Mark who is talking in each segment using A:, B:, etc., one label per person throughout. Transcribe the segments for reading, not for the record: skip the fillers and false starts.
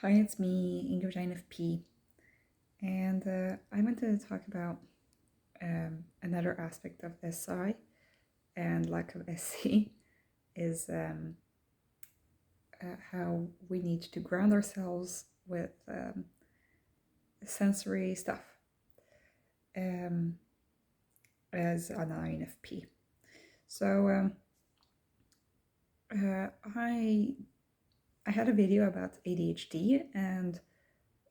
A: Hi, it's me, INFP, and I wanted to talk about another aspect of SI and lack of SC is how we need to ground ourselves with sensory stuff um, as an INFP. So I had a video about ADHD and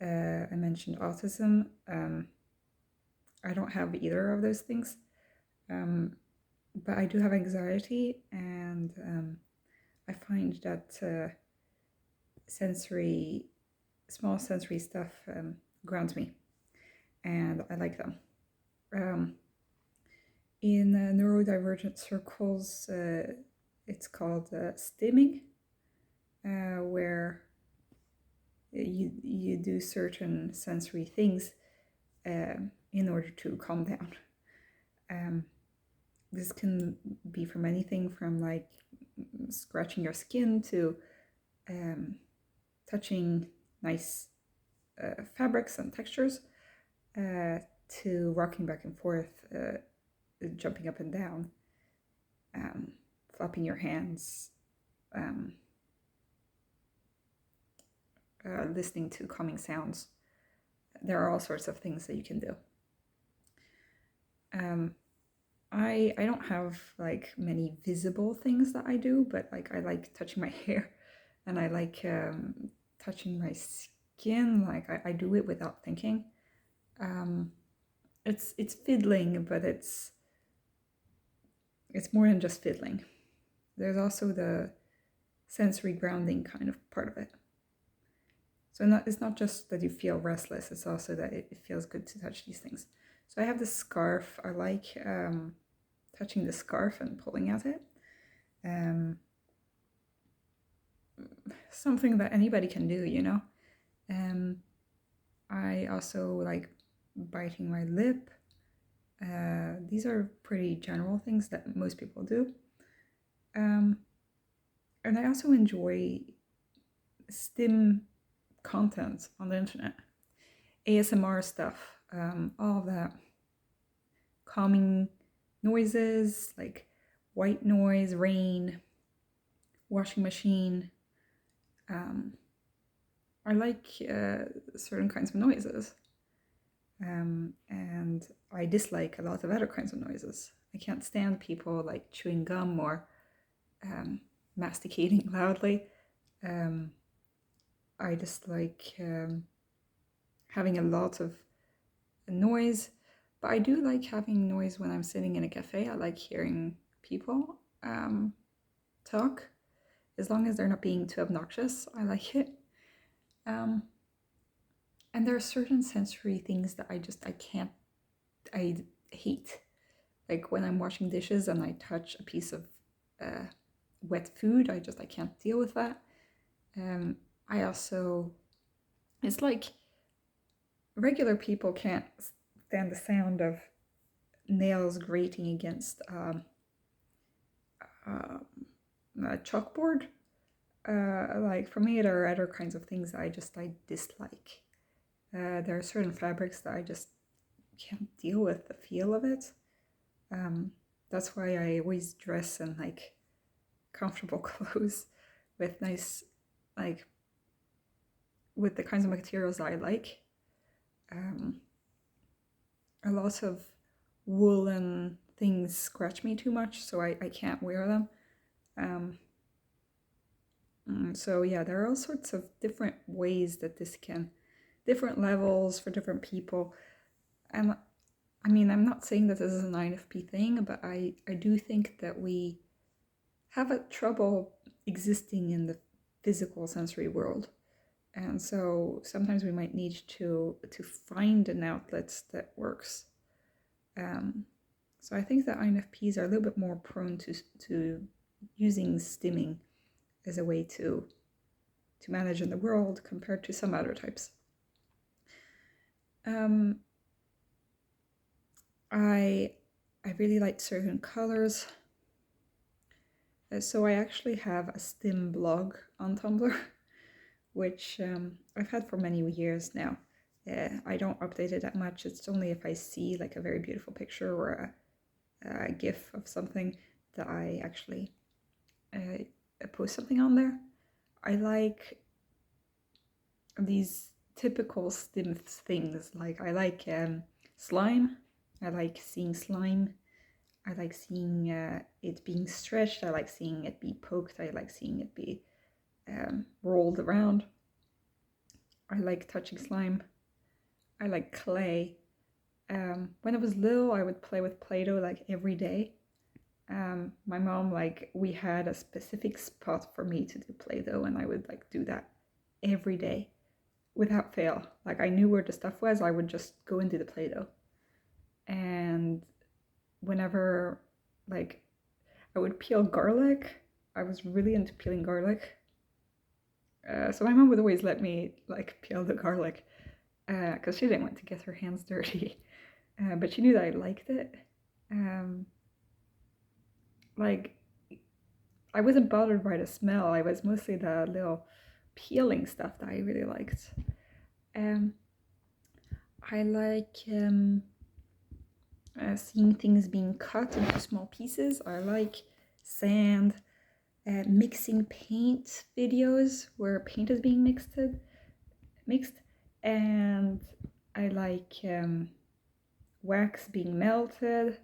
A: I mentioned autism. I don't have either of those things. But I do have anxiety, and I find that sensory, small sensory stuff grounds me, and I like them. In neurodivergent circles, it's called stimming, where you do certain sensory things in order to calm down. This can be from anything from like scratching your skin to touching nice fabrics and textures to rocking back and forth, jumping up and down, flapping your hands, listening to calming sounds. There are all sorts of things that you can do. I don't have like many visible things that I do, but like I like touching my hair, and I like touching my skin. Like I do it without thinking. It's fiddling, but it's more than just fiddling. There's also the sensory grounding kind of part of it. So it's not just that you feel restless, it's also that it feels good to touch these things. So I have this scarf. I like touching the scarf and pulling at it. Something that anybody can do, you know. I also like biting my lip. These are pretty general things that most people do. And I also enjoy stim content on the internet. ASMR stuff, all that calming noises like white noise, rain, washing machine. I like certain kinds of noises, and I dislike a lot of other kinds of noises. I can't stand people like chewing gum or masticating loudly. I just like having a lot of noise, but I do like having noise when I'm sitting in a cafe. I like hearing people talk, as long as they're not being too obnoxious. I like it. And there are certain sensory things that I hate. Like when I'm washing dishes and I touch a piece of wet food, I can't deal with that. I also, it's like regular people can't stand the sound of nails grating against a chalkboard. Like for me, there are other kinds of things that I dislike. There are certain fabrics that I just can't deal with the feel of it. That's why I always dress in like comfortable clothes with nice, like, with the kinds of materials that I like. A lot of woolen things scratch me too much, so I can't wear them. So yeah, there are all sorts of different ways that this can, different levels for different people. And I mean, I'm not saying that this is an INFP thing, but I do think that we have a trouble existing in the physical sensory world. And so sometimes we might need to find an outlet that works. So I think that INFPs are a little bit more prone to using stimming as a way to manage in the world compared to some other types. I really like certain colors. So I actually have a stim blog on Tumblr which I've had for many years now. I don't update it that much. It's only if I see like a very beautiful picture or a GIF of something that I actually post something on there. I like these typical stim things. Like I like slime. I like seeing slime. I like seeing it being stretched. I like seeing it be poked. I like seeing it be rolled around. I like touching slime. I like clay. When I was little, I would play with Play-Doh like every day. My mom, like, we had a specific spot for me to do Play-Doh, and I would like do that every day without fail. Like, I knew where the stuff was, I would just go and do the Play-Doh. And whenever, like, I would peel garlic, I was really into peeling garlic. So my mom would always let me like peel the garlic because she didn't want to get her hands dirty. But she knew that I liked it. Like, I wasn't bothered by the smell. I was mostly the little peeling stuff that I really liked. I like seeing things being cut into small pieces. I like sand, mixing paint videos where paint is being mixed, and I like wax being melted.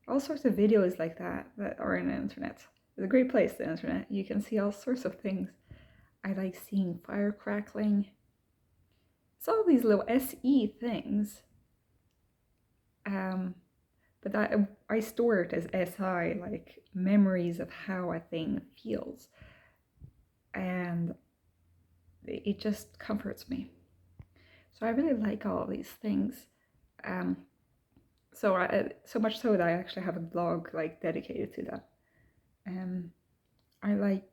A: All sorts of videos like that are on the internet. It's a great place, the internet. You can see all sorts of things. I like seeing fire crackling. It's all these little SE things. But I store it as SI, like memories of how a thing feels. And it just comforts me. So I really like all of these things. So much so that I actually have a blog like dedicated to that. I like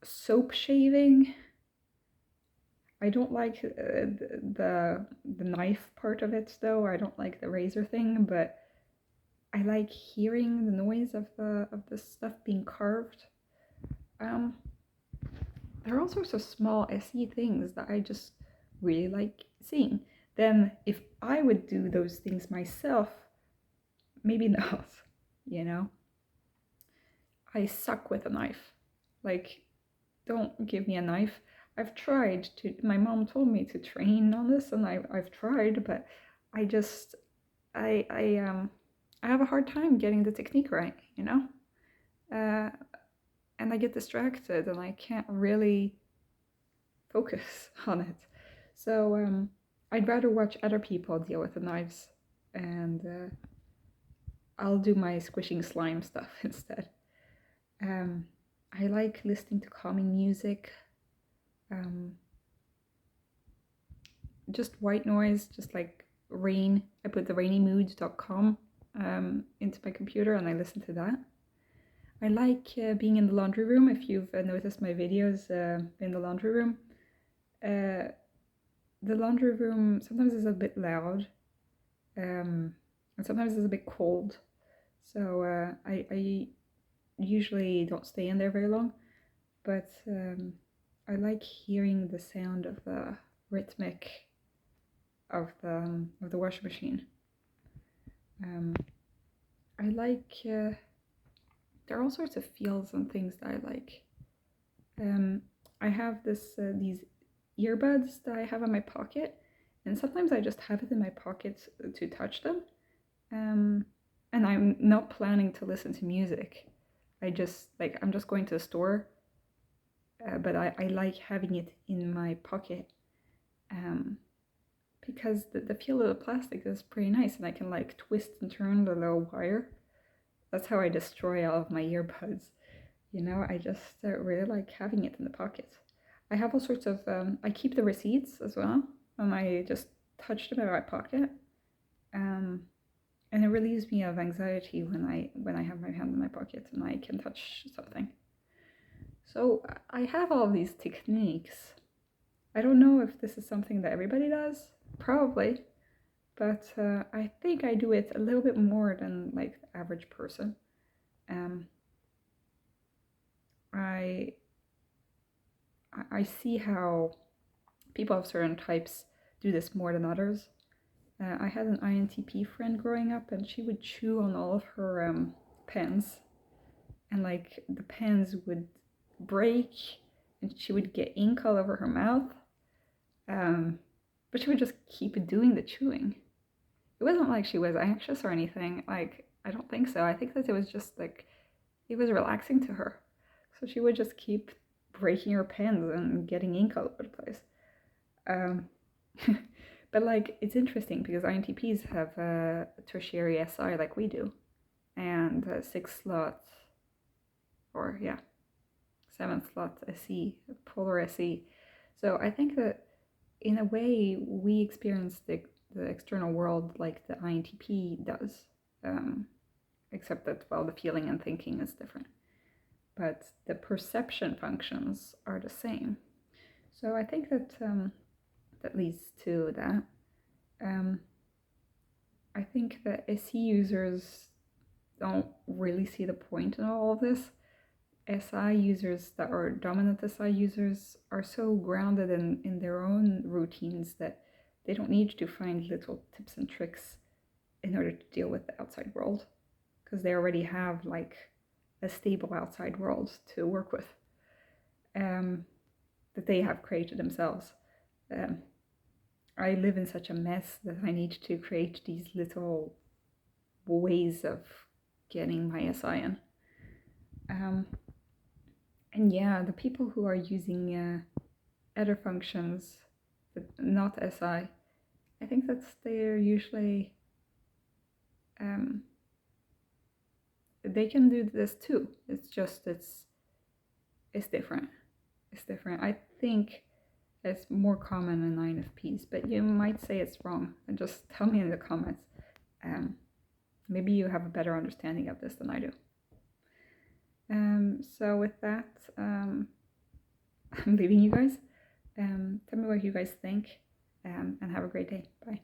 A: soap shaving. I don't like the knife part of it though. I don't like the razor thing, but I like hearing the noise of the stuff being carved. There are all sorts of small SE things that I just really like seeing. Then if I would do those things myself, maybe not, you know? I suck with a knife. Like, don't give me a knife. I've tried to, my mom told me to train on this and I've tried, but I just, I have a hard time getting the technique right, you know? And I get distracted and I can't really focus on it. So I'd rather watch other people deal with the knives and I'll do my squishing slime stuff instead. I like listening to calming music. Just white noise, just like rain. I put the rainymood.com into my computer and I listen to that. I like being in the laundry room. If you've noticed my videos in the laundry room, the laundry room sometimes is a bit loud and sometimes it's a bit cold. So I usually don't stay in there very long, but I like hearing the sound of the rhythmic of the washing machine. I like there are all sorts of feels and things that I like. I have these earbuds that I have in my pocket, and sometimes I just have it in my pocket to touch them. And I'm not planning to listen to music. I'm just going to the store, but I like having it in my pocket because the feel of the plastic is pretty nice, and I can like twist and turn the little wire. That's how I destroy all of my earbuds. You know, I just really like having it in the pocket. I have all sorts of, I keep the receipts as well, and I just touch them in my pocket. And it relieves me of anxiety when I have my hand in my pocket and I can touch something. So I have all these techniques. I don't know if this is something that everybody does, probably, but I think I do it a little bit more than like the average person. I I see how people of certain types do this more than others. I had an INTP friend growing up, and she would chew on all of her pens, and like the pens would break, and she would get ink all over her mouth. But she would just keep doing the chewing. It wasn't like she was anxious or anything. Like, I don't think so. I think that it was just like it was relaxing to her. So she would just keep breaking her pens and getting ink all over the place. Um, but like, it's interesting because INTPs have a tertiary SI like we do, and a 6th slot, or yeah, 7th slot SE, polar SE. So I think that in a way we experience the external world like the INTP does, except that, well, the feeling and thinking is different. But the perception functions are the same. So I think that that leads to that. I think that SE users don't really see the point in all of this. SI users that are dominant SI users are so grounded in their own routines that they don't need to find little tips and tricks in order to deal with the outside world, because they already have like a stable outside world to work with, that they have created themselves. I live in such a mess that I need to create these little ways of getting my SI in. And yeah, the people who are using other functions, but not SI, I think that they're usually, they can do this too. It's just, it's different. It's different. I think it's more common in INFPs, but you might say it's wrong. And just tell me in the comments. Maybe you have a better understanding of this than I do. So with that, I'm leaving you guys. Tell me what you guys think, and have a great day. Bye.